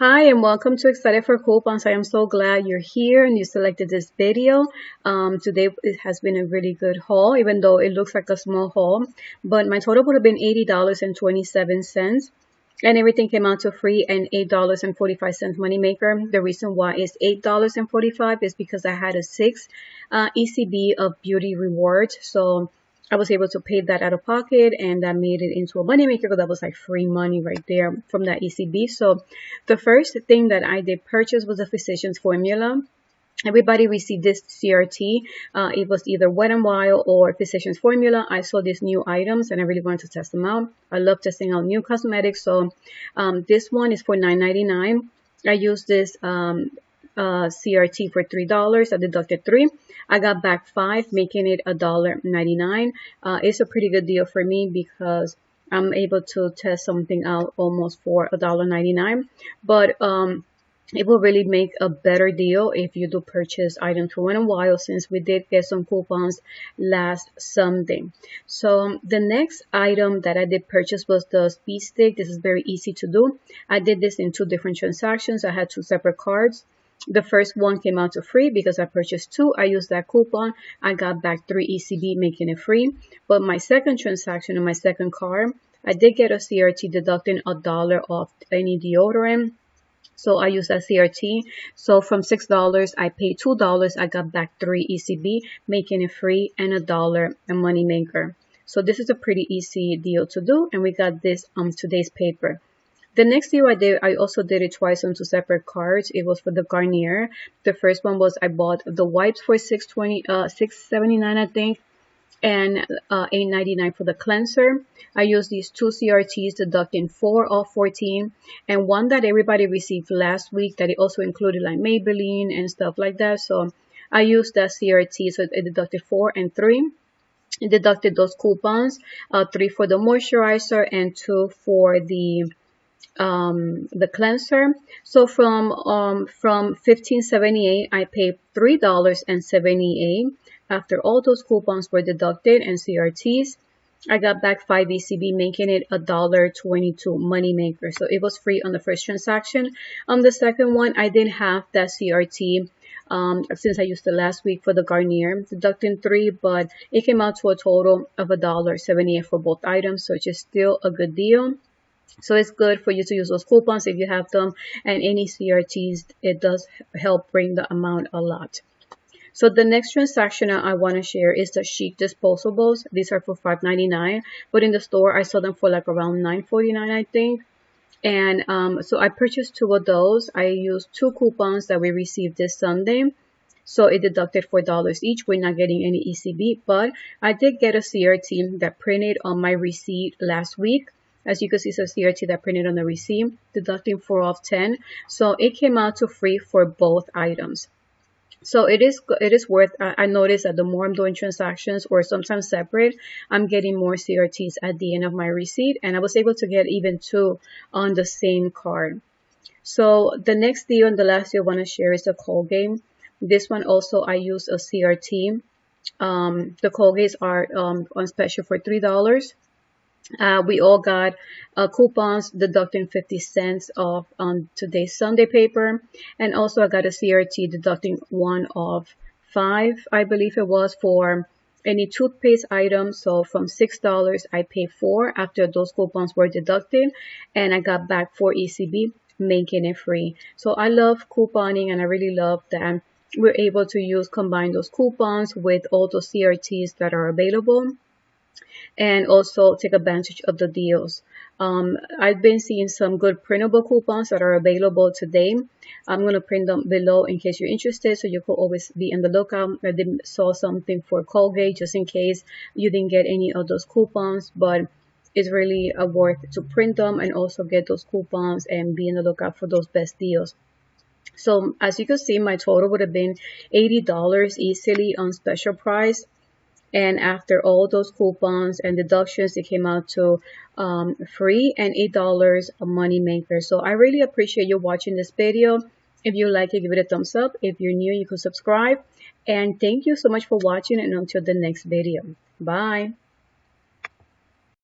Hi and welcome to Excited for Coupons. I am so glad you're here and you selected this video. Today it has been a really good haul, even though it looks like a small haul. But my total would have been $80.27. And everything came out to free and $8.45 moneymaker. The reason why it's $8.45 is because I had a 6 ECB of beauty rewards. So I was able to pay that out of pocket, and that made it into a moneymaker because that was like free money right there from that ECB. So the first thing that I did purchase was a Physicians Formula. Everybody received this CRT. It was either Wet n Wild or Physicians Formula. I saw these new items and I really wanted to test them out. I love testing out new cosmetics. So this one is for $9.99. I used this CRT for $3. I deducted $3. I got back $5, making it $1.99. It's a pretty good deal for me because I'm able to test something out almost for $1.99. But it will really make a better deal if you do purchase items for Wet n Wild, since we did get some coupons last Sunday. So the next item that I did purchase was the Speed Stick. This is very easy to do. I did this in 2 different transactions. I had 2 separate cards. The first one came out to free because I purchased 2. I used that coupon. I got back 3 ECB, making it free. But my second transaction on my second card, I did get a CRT deducting $1 off any deodorant. So I used that CRT. So from $6, I paid $2. I got back 3 ECB, making it free and $1 a moneymaker. So this is a pretty easy deal to do. And we got this on today's paper. The next deal I also did it twice on 2 separate cards. It was for the Garnier. The first one was I bought the wipes for $6.79, I think, and $8.99 for the cleanser. I used these 2 CRTs deducting 4 off 14, and one that everybody received last week that it also included like Maybelline and stuff like that. So I used that CRT, so it deducted 4 and 3. It deducted those coupons, 3 for the moisturizer and 2 for the cleanser. So from $15.78 I paid $3.78 after all those coupons were deducted and CRTs. I got back 5 ECB, making it $1.22 moneymaker. So it was free on the first transaction. On the second one, I didn't have that CRT since I used it last week for the Garnier, deducting 3, but it came out to a total of $1.78 for both items, so it's just still a good deal. So it's good for you to use those coupons if you have them, and any CRTs, it does help bring the amount a lot. So the next transaction I want to share is the Schick disposables. These are for $5.99, but in the store I saw them for like around $9.49, I think. And so I purchased 2 of those. I used 2 coupons that we received this Sunday. So it deducted $4 each. We're not getting any ECB, but I did get a CRT that printed on my receipt last week. As you can see, it's a CRT that printed on the receipt, deducting 4 off 10. So it came out to free for both items. So it is worth. I noticed that the more I'm doing transactions or sometimes separate, I'm getting more CRTs at the end of my receipt, and I was able to get even 2 on the same card. So the next deal and the last deal I want to share is the Colgate. This one also I used a CRT. The Colgates are on special for $3. We all got coupons deducting 50 cents off on today's Sunday paper. And also I got a CRT deducting 1 off 5, I believe it was, for any toothpaste item. So from $6, I paid 4 after those coupons were deducted. And I got back 4 ECB, making it free. So I love couponing, and I really love that we're able to combine those coupons with all those CRTs that are available, and also take advantage of the deals. I've been seeing some good printable coupons that are available today. I'm going to print them below in case you're interested, so you could always be on the lookout. I did saw something for Colgate just in case you didn't get any of those coupons, but it's really worth to print them and also get those coupons and be on the lookout for those best deals. So as you can see, my total would have been $80 easily on special price. And after all those coupons and deductions, it came out to free and $8 a moneymaker. So I really appreciate you watching this video. If you like it, give it a thumbs up. If you're new, you can subscribe. And thank you so much for watching, and until the next video. Bye.